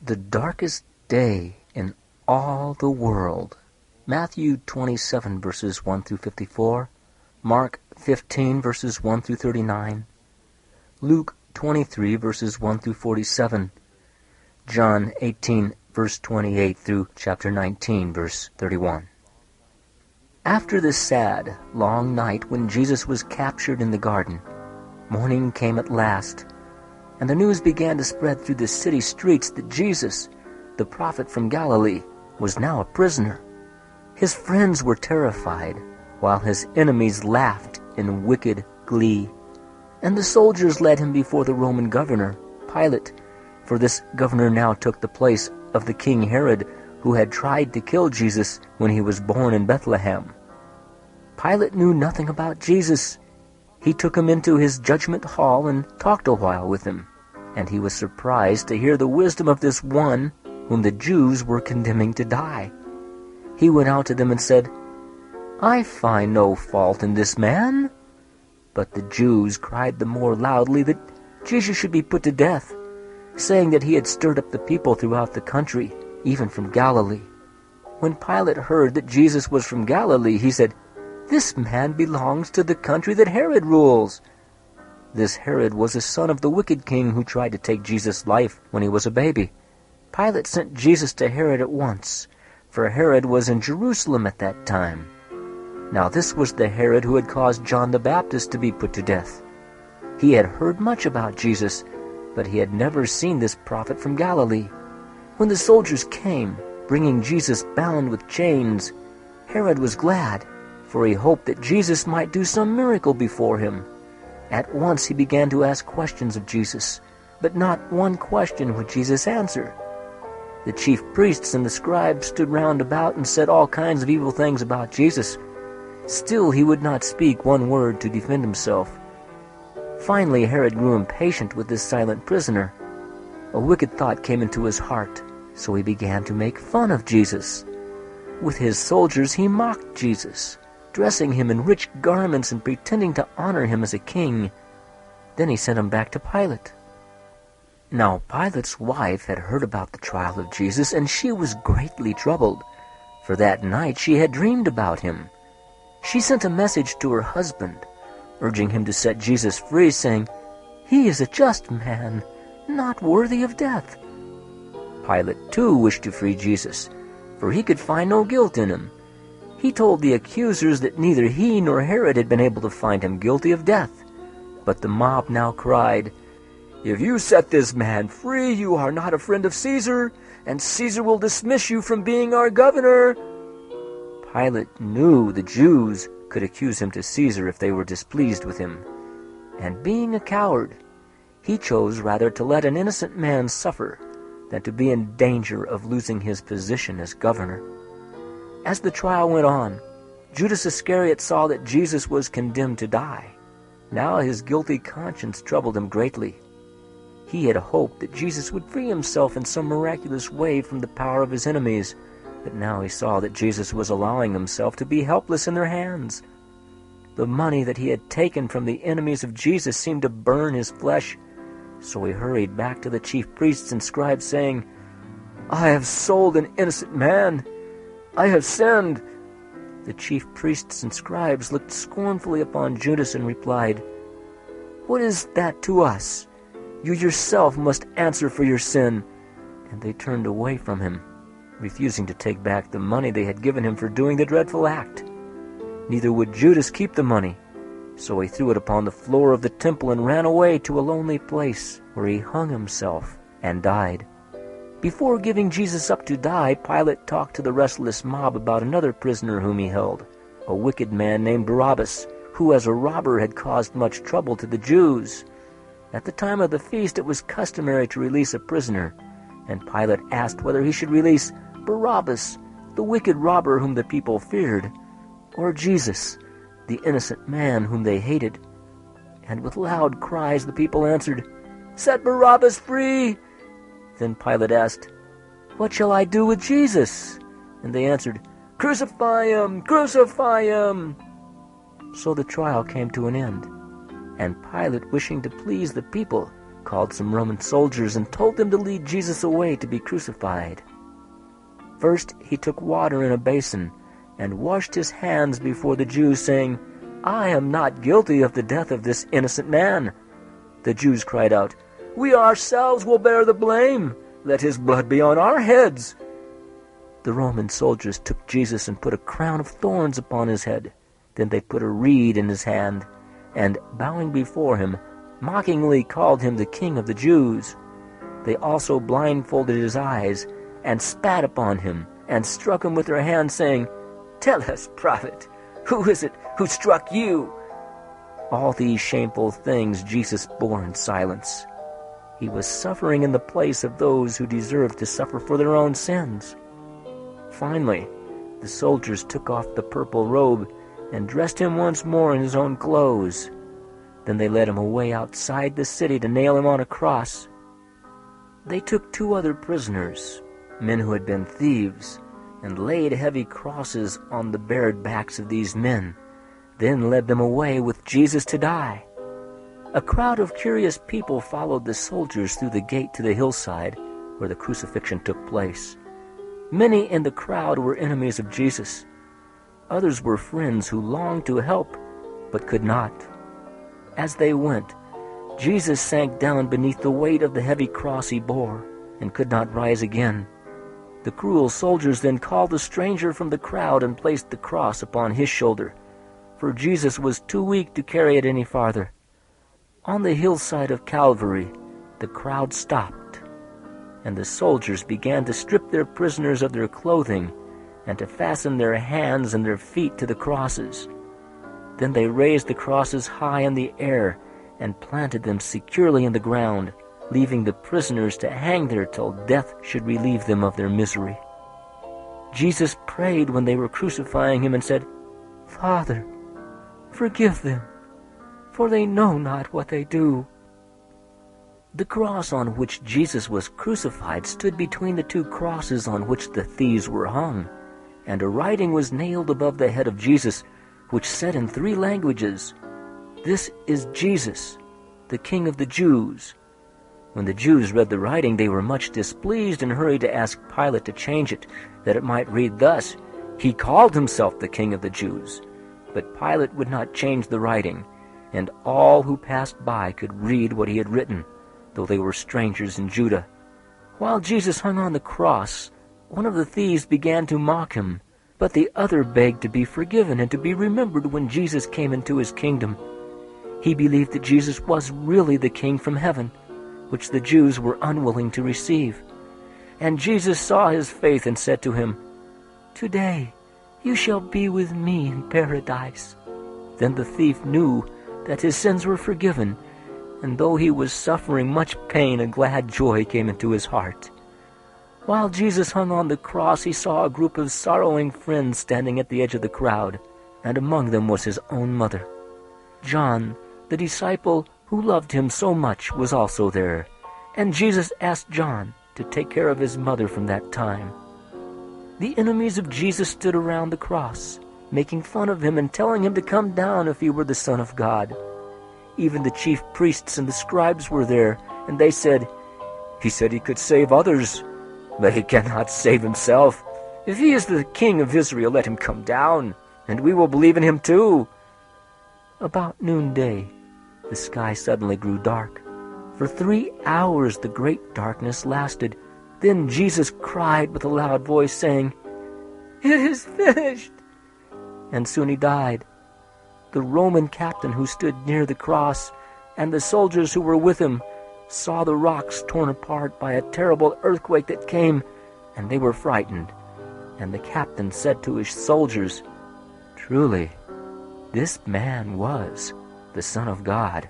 The darkest day in all the world. Matthew 27 verses 1 through 54, Mark 15 verses 1 through 39, Luke 23 verses 1 through 47, John 18 verse 28 through chapter 19 verse 31. After this sad, long night when Jesus was captured in the garden, morning came at last, and the news began to spread through the city streets that Jesus, the prophet from Galilee, was now a prisoner. His friends were terrified, while his enemies laughed in wicked glee. And the soldiers led him before the Roman governor, Pilate, for this governor now took the place of the king Herod, who had tried to kill Jesus when he was born in Bethlehem. Pilate knew nothing about Jesus. He took him into his judgment hall and talked a while with him, and he was surprised to hear the wisdom of this one whom the Jews were condemning to die. He went out to them and said, "I find no fault in this man." But the Jews cried the more loudly that Jesus should be put to death, saying that he had stirred up the people throughout the country, even from Galilee. When Pilate heard that Jesus was from Galilee, he said, "This man belongs to the country that Herod rules." This Herod was a son of the wicked king who tried to take Jesus' life when he was a baby. Pilate sent Jesus to Herod at once, for Herod was in Jerusalem at that time. Now this was the Herod who had caused John the Baptist to be put to death. He had heard much about Jesus, but he had never seen this prophet from Galilee. When the soldiers came, bringing Jesus bound with chains, Herod was glad, for he hoped that Jesus might do some miracle before him. At once he began to ask questions of Jesus, but not one question would Jesus answer. The chief priests and the scribes stood round about and said all kinds of evil things about Jesus. Still he would not speak one word to defend himself. Finally Herod grew impatient with this silent prisoner. A wicked thought came into his heart, so he began to make fun of Jesus. With his soldiers he mocked Jesus, dressing him in rich garments and pretending to honor him as a king. Then he sent him back to Pilate. Now Pilate's wife had heard about the trial of Jesus, and she was greatly troubled, for that night she had dreamed about him. She sent a message to her husband, urging him to set Jesus free, saying, "He is a just man, not worthy of death." Pilate too wished to free Jesus, for he could find no guilt in him. He told the accusers that neither he nor Herod had been able to find him guilty of death. But the mob now cried, "If you set this man free, you are not a friend of Caesar, and Caesar will dismiss you from being our governor." Pilate knew the Jews could accuse him to Caesar if they were displeased with him, and being a coward, he chose rather to let an innocent man suffer than to be in danger of losing his position as governor. As the trial went on, Judas Iscariot saw that Jesus was condemned to die. Now his guilty conscience troubled him greatly. He had hoped that Jesus would free himself in some miraculous way from the power of his enemies, but now he saw that Jesus was allowing himself to be helpless in their hands. The money that he had taken from the enemies of Jesus seemed to burn his flesh, so he hurried back to the chief priests and scribes, saying, "I have sold an innocent man. I have sinned." The chief priests and scribes looked scornfully upon Judas and replied, "What is that to us? You yourself must answer for your sin." And they turned away from him, refusing to take back the money they had given him for doing the dreadful act. Neither would Judas keep the money, so he threw it upon the floor of the temple and ran away to a lonely place where he hung himself and died. Before giving Jesus up to die, Pilate talked to the restless mob about another prisoner whom he held, a wicked man named Barabbas, who as a robber had caused much trouble to the Jews. At the time of the feast it was customary to release a prisoner, and Pilate asked whether he should release Barabbas, the wicked robber whom the people feared, or Jesus, the innocent man whom they hated. And with loud cries the people answered, "Set Barabbas free!" Then Pilate asked, "What shall I do with Jesus?" And they answered, "Crucify him! Crucify him!" So the trial came to an end, and Pilate, wishing to please the people, called some Roman soldiers and told them to lead Jesus away to be crucified. First he took water in a basin and washed his hands before the Jews, saying, "I am not guilty of the death of this innocent man." The Jews cried out, "We ourselves will bear the blame. Let his blood be on our heads." The Roman soldiers took Jesus and put a crown of thorns upon his head. Then they put a reed in his hand, and, bowing before him, mockingly called him the King of the Jews. They also blindfolded his eyes, and spat upon him, and struck him with their hands, saying, "Tell us, prophet, who is it who struck you?" All these shameful things Jesus bore in silence. He was suffering in the place of those who deserved to suffer for their own sins. Finally, the soldiers took off the purple robe and dressed him once more in his own clothes. Then they led him away outside the city to nail him on a cross. They took 2 other prisoners, men who had been thieves, and laid heavy crosses on the bared backs of these men, then led them away with Jesus to die. A crowd of curious people followed the soldiers through the gate to the hillside where the crucifixion took place. Many in the crowd were enemies of Jesus. Others were friends who longed to help but could not. As they went, Jesus sank down beneath the weight of the heavy cross he bore and could not rise again. The cruel soldiers then called a stranger from the crowd and placed the cross upon his shoulder, for Jesus was too weak to carry it any farther. On the hillside of Calvary, the crowd stopped, and the soldiers began to strip their prisoners of their clothing and to fasten their hands and their feet to the crosses. Then they raised the crosses high in the air and planted them securely in the ground, leaving the prisoners to hang there till death should relieve them of their misery. Jesus prayed when they were crucifying him and said, "Father, forgive them, for they know not what they do." The cross on which Jesus was crucified stood between the 2 crosses on which the thieves were hung, and a writing was nailed above the head of Jesus, which said in 3 languages, "This is Jesus, the King of the Jews." When the Jews read the writing, they were much displeased and hurried to ask Pilate to change it, that it might read thus, "He called himself the King of the Jews." But Pilate would not change the writing, and all who passed by could read what he had written, though they were strangers in Judah. While Jesus hung on the cross, one of the thieves began to mock him, but the other begged to be forgiven and to be remembered when Jesus came into his kingdom. He believed that Jesus was really the King from heaven, which the Jews were unwilling to receive. And Jesus saw his faith and said to him, "Today you shall be with me in paradise." Then the thief knew that his sins were forgiven, and though he was suffering much pain, a glad joy came into his heart. While Jesus hung on the cross, he saw a group of sorrowing friends standing at the edge of the crowd, and among them was his own mother. John, the disciple who loved him so much, was also there, and Jesus asked John to take care of his mother from that time. The enemies of Jesus stood around the cross, making fun of him and telling him to come down if he were the Son of God. Even the chief priests and the scribes were there, and they said, "He said he could save others, but he cannot save himself. If he is the King of Israel, let him come down, and we will believe in him too." About noonday, the sky suddenly grew dark. For 3 hours the great darkness lasted. Then Jesus cried with a loud voice, saying, "It is finished!" And soon he died. The Roman captain who stood near the cross and the soldiers who were with him saw the rocks torn apart by a terrible earthquake that came, and they were frightened. And the captain said to his soldiers, "Truly, this man was the Son of God."